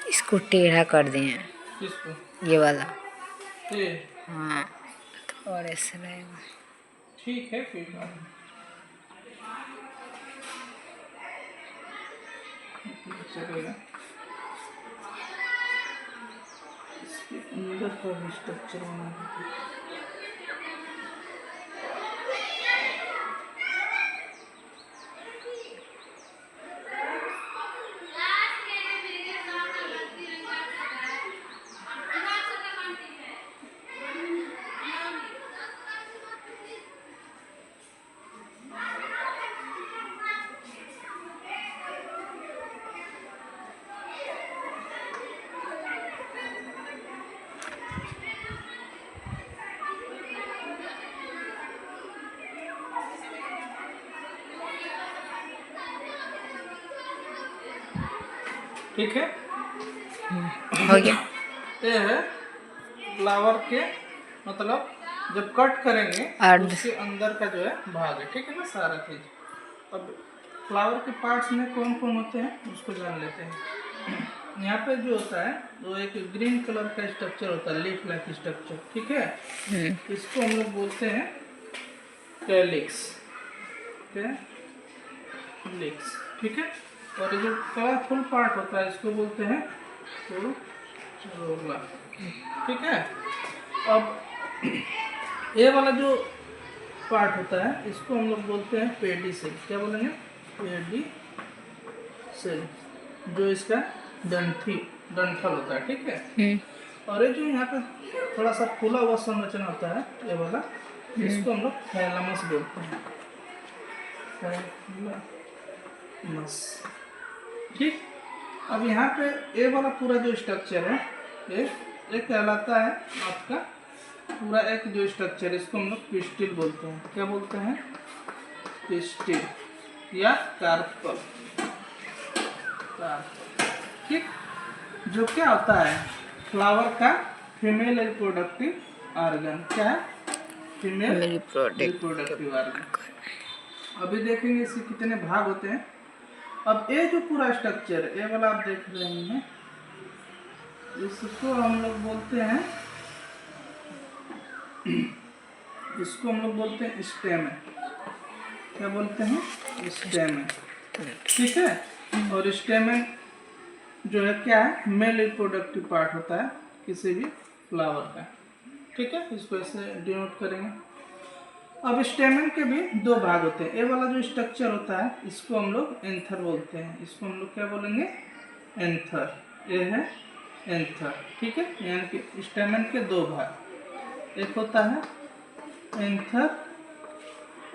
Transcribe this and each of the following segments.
इसको टेढ़ा कर दें, किसको? ये वाला। ये हाँ, और ऐसा रहेगा। ठीक है, कोई बात नहीं, चलेगा। इसके अंदर का भी स्ट्रक्चर बनाना है। ठीक है, हो गया। ये है फ्लावर के, मतलब जब कट करेंगे तो उसके अंदर का जो है भाग है, ठीक है ना, सारा चीज। अब फ्लावर के पार्ट्स में कौन कौन होते हैं उसको जान लेते हैं। यहाँ पे जो होता है वो एक ग्रीन कलर का स्ट्रक्चर होता है, लीफ लाइक स्ट्रक्चर, ठीक है। इसको हम लोग बोलते हैं कैलिक्स, कैलिक्स, ठीक है। और ये जो कलरफुल पार्ट होता है इसको बोलते हैं कोरोला, ठीक है। अब ये वाला जो पार्ट होता है इसको हम लोग बोलते हैं पेडिसेल। क्या बोलेंगे? पेडिसेल, जो इसका डंठल होता है, ठीक है। और ये जो यहाँ पे थोड़ा सा खुला हुआ संरचना होता है ये वाला, इसको हम लोग थैलेमस बोलते हैं, थैलेमस, ठीक। अब यहाँ पे ये वाला पूरा जो स्ट्रक्चर है ये कहलाता है आपका पूरा एक जो स्ट्रक्चर, इसको हम लोग पिस्टिल बोलते हैं। क्या बोलते हैं? पिस्टिल या कार्पल, ठीक। जो क्या होता है फ्लावर का फीमेल रिप्रोडक्टिव ऑर्गन। क्या है? Female reproductive organ. अभी देखेंगे इसके कितने भाग होते हैं। अब ये जो पूरा स्ट्रक्चर ये वाला आप देख रहे हैं, इसको हम लोग बोलते हैं, इसको हम लोग बोलते हैं स्टेमन। क्या बोलते हैं? स्टेमन, ठीक है। और स्टेमन जो है क्या है? मेल रिप्रोडक्टिव पार्ट होता है किसी भी फ्लावर का, ठीक है। इसको ऐसे डिनोट करेंगे। अब स्टेमन के भी दो भाग होते हैं। ये वाला जो स्ट्रक्चर होता है इसको हम लोग एंथर बोलते हैं। इसको हम लोग क्या बोलेंगे? एंथर। ये है एंथर, ठीक है। यानी कि स्टेमन के दो भाग, एक होता है एंथर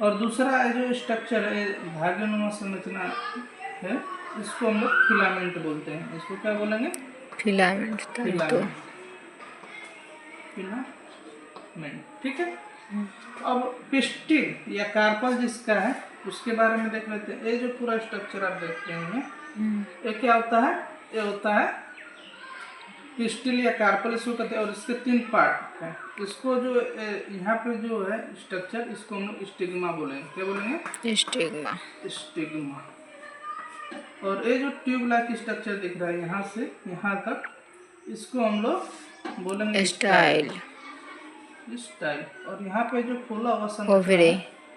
और दूसरा जो स्ट्रक्चर है धागानुमा संरचना है, इसको हम लोग फिलामेंट बोलते हैं। इसको क्या बोलेंगे? फिलामेंट, फिलामेंट, ठीक है। अब पिस्टिल या कार्पल जिसका है उसके बारे में देख लेते हैं। ये जो पूरा स्ट्रक्चर आप देख रहे हैं ये क्या होता है? ये होता है पिस्टिल या कार्पल, इसको कहते हैं। और इसके तीन पार्ट हैं। इसको जो यहाँ पे जो है स्ट्रक्चर, इसको हम लोग स्टिग्मा बोलेंगे। क्या बोलेंगे? Stigma, stigma. और ये जो ट्यूब लाइक स्ट्रक्चर दिख रहा है यहाँ से यहाँ तक, इसको हम लोग बोलेंगे स्टाइल, स्टाइल। और यहाँ पे जो खुला हुआ ओवरी,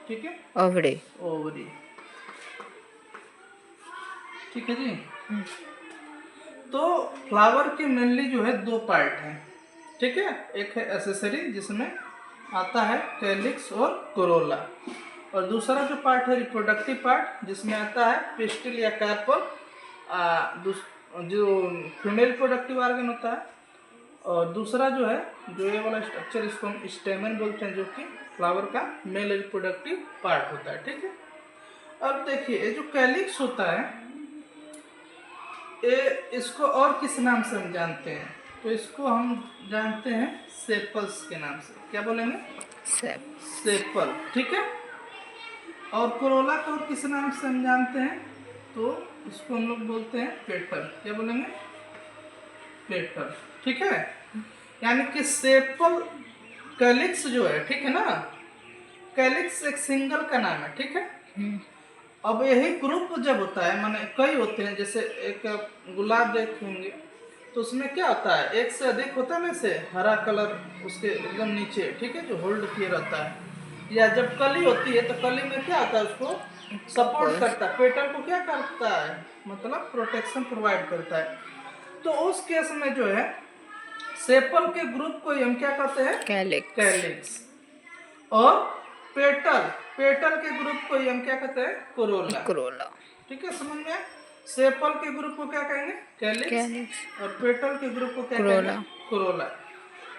ठीक है, ओवरी, ओवरी, ठीक है जी। तो फ्लावर के मेनली जो है दो पार्ट हैं, ठीक है। एक है एक्सेसरी जिसमें आता है कैलिक्स और कोरोला, और दूसरा जो पार्ट है रिप्रोडक्टिव पार्ट जिसमें आता है पिस्टिल या कार्पल, जो फीमेल रिप्रोडक्टिव ऑर्गन होता है। और दूसरा जो है जो ये वाला स्ट्रक्चर इसको हम स्टेमन बोलते हैं, जो कि फ्लावर का मेल रिप्रोडक्टिव पार्ट होता है, ठीक है। अब देखिए ये जो कैलिक्स होता है ये इसको और किस नाम से हम जानते हैं? तो इसको हम जानते हैं सेपल्स के नाम से। क्या बोलेंगे? सेपल, ठीक है। और कोरोला को और किस नाम से हम जानते हैं? तो इसको हम लोग बोलते हैं पेटल। क्या बोलेंगे? पेटल, ठीक है। यानी कि सेपल कैलिक्स जो है, ठीक है ना, कैलिक्स एक सिंगल का नाम है, ठीक है। अब यही ग्रुप जब होता है, माने कई होते हैं, जैसे एक गुलाब देखेंगे तो उसमें क्या होता है, एक से अधिक होता है ना, से हरा कलर उसके एकदम नीचे, ठीक है, जो होल्ड किए रहता है। या जब कली होती है तो कली में क्या होता है, उसको सपोर्ट करता है, पेटल को क्या करता है, मतलब प्रोटेक्शन प्रोवाइड करता है। तो उस केस में जो है सेपल के ग्रुप को हम क्या कहते हैं, कैलिक्स। और पेटल के ग्रुप को हम क्या कहते हैं, कोरोला। ठीक है, समझ में? सेपल के ग्रुप को क्या कहेंगे, कैलिक्स, और पेटल के ग्रुप को क्या कहेंगे, कोरोला।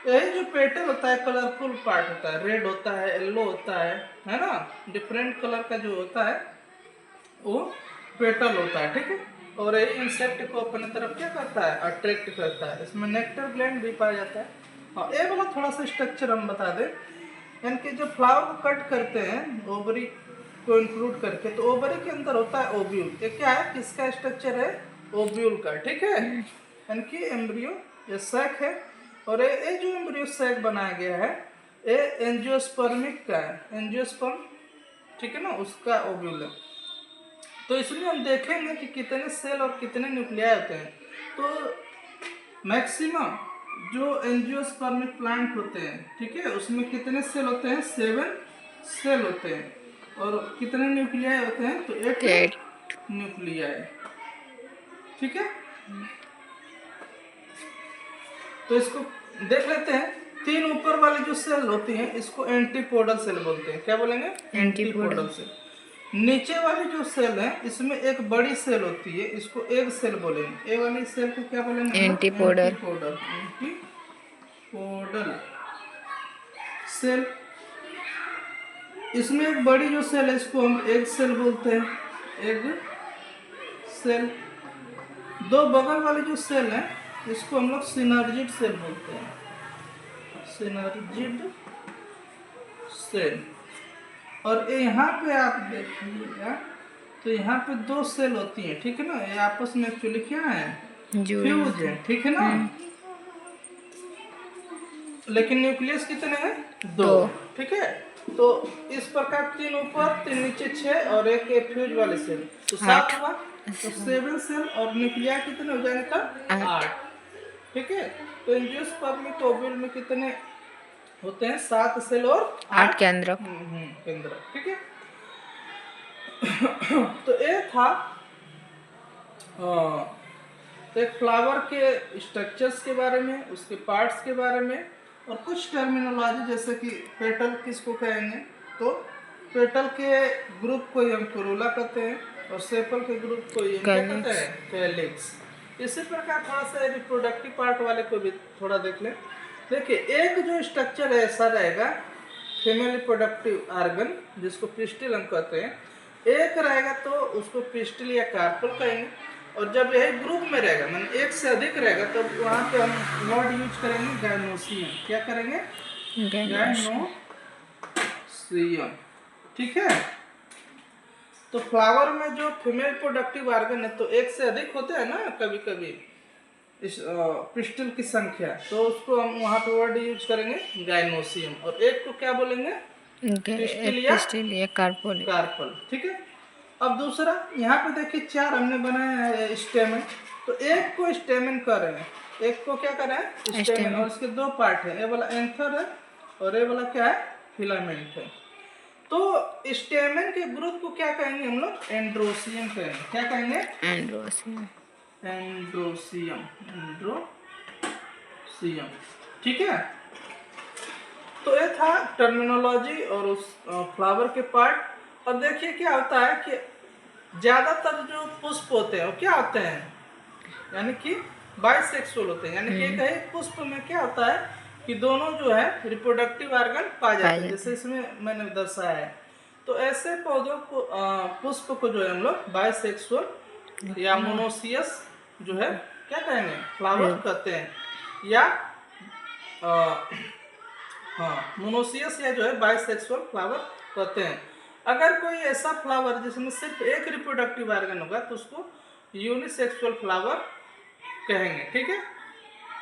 यही जो पेटल होता है कलरफुल पार्ट होता है, रेड होता है, येलो होता है ना, डिफरेंट कलर का जो होता है वो पेटल होता है, ठीक है। और ये इंसेक्ट को अपने तरफ क्या करता है, अट्रैक्ट करता है। इसमें नेक्टर ग्लैंड भी पाया जाता है। हाँ, ये वाला थोड़ा सा स्ट्रक्चर हम बता दें, यानी कि जब फ्लावर को कट करते हैं ओवरी को इंक्लूड करके, तो ओवरी के अंदर होता है ओव्यूल। ये क्या है, किसका स्ट्रक्चर है, ओव्यूल का, ठीक है, यानी कि एम्ब्रियो, ये सैक है। और ये जो एम्ब्रियो सैक बनाया गया है ये एंजियोस्पर्मिक का है, एंजियोस्पर्म, ठीक है ना, उसका ओव्यूल है। तो इसमें हम देखेंगे कि कितने सेल और कितने न्यूक्लियाई होते हैं। तो मैक्सिमम जो एंजियोस्पर्मिक प्लांट होते हैं, ठीक है, उसमें कितने सेल होते हैं, 7 सेल होते हैं। और कितने न्यूक्लियाई होते हैं, तो 8 न्यूक्लियाई, ठीक है। तो इसको देख लेते हैं। 3 ऊपर वाली जो सेल होती हैं इसको एंटीपोडल सेल बोलते हैं। क्या बोलेंगे, एंटीपोडल सेल। नीचे वाली जो सेल है इसमें एक बड़ी सेल होती है, इसको एग सेल बोलेंगे। ए वाली सेल को क्या बोलेंगे, एंटीपोडल सेल। इसमें एक बड़ी जो सेल है इसको हम एग सेल बोलते हैं, एग सेल। 2 बगल वाली जो सेल है इसको हम लोग सिनर्जिड सेल बोलते हैं, सिनर्जिड सेल। और यहाँ पे आप देखिएगा तो यहाँ पे 2 सेल होती हैं, ठीक है ना, ये आपस में एक्चुअली क्या है, फ्यूज है, ठीक है ना। लेकिन न्यूक्लियस कितने हैं, 2, ठीक है। तो इस प्रकार 3 ऊपर 3 नीचे 6 और एक फ्यूज वाले सेल, तो 7 हुआ। तो 7 सेल और न्यूक्लिया कितने हो जाएंगे तब, 8, ठीक है। तो एंजियोस्पर्मिक ओव्यूल में कितने होते हैं, 7 सेल और 8 केंद्रक, ठीक है। तो ये था एक फ्लावर के स्ट्रक्चर्स के बारे में, उसके पार्ट्स के बारे में, और कुछ टर्मिनोलॉजी जैसे कि पेटल किसको कहेंगे, तो पेटल के ग्रुप को हम कोरोला कहते हैं, और सेपल के ग्रुप को हम क्या कहते हैं, कैलिक्स। इसी प्रकार थोड़ा सा रिप्रोडक्टिव पार्ट वाले को भी थोड़ा देख लें। देखिए, एक जो स्ट्रक्चर ऐसा रहेगा फीमेल रिप्रोडक्टिव ऑर्गन जिसको पिस्टिल हम कहते हैं, एक रहेगा तो उसको पिस्टिल या कार्पल कहेंगे। और जब यही ग्रुप में रहेगा, मतलब एक से अधिक रहेगा, तो वहाँ पे हम वर्ड यूज करेंगे गायनोसियम। क्या करेंगे, गायनोसियम, ठीक है। तो फ्लावर में जो फीमेल रिप्रोडक्टिव ऑर्गन है तो एक से अधिक होते हैं ना कभी कभी इस पिस्टिल की संख्या, तो उसको हम वहाँ पे वर्ड यूज करेंगे गायनोसियम। और एक को क्या बोलेंगे, पिस्टिल या कार्पल, ठीक है। अब दूसरा, यहाँ पे देखिए 4 हमने बनाया है स्टेमन, तो एक को स्टेमन कर रहे हैं, एक को क्या कर रहे हैं, स्टेमन। और इसके 2 पार्ट है, ये वाला एंथर है और ये वाला क्या है, फिलामेंट है। तो स्टेमन के ग्रुप को क्या कहेंगे हम लोग, एंड्रोसियम कहेंगे। क्या कहेंगे, एंड्रोसियम, ठीक है। तो ये था टर्मिनोलॉजी और उस फ्लावर के पार्ट। अब देखिए क्या होता है कि ज्यादातर जो पुष्प होते हैं वो क्या होते हैं, यानी कि बाइसेक्सुअल होते हैं। यानी कि कहीं पुष्प में क्या होता है कि दोनों जो है रिप्रोडक्टिव ऑर्गन पाए जाते हैं, जैसे इसमें मैंने दर्शाया है। तो ऐसे पौधों को पुष्प को जो है हम लोग बाइसेक्सुअल या मोनोसियस जो है क्या कहेंगे, फ्लावर कहते हैं, या मोनोसियस या जो है बाइसेक्सुअल फ्लावर कहते हैं। अगर कोई ऐसा फ्लावर जिसमें सिर्फ एक रिप्रोडक्टिव ऑर्गन होगा तो उसको यूनिसेक्सुअल फ्लावर कहेंगे, ठीक है।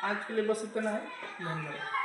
आज के लिए बस इतना है, धन्यवाद।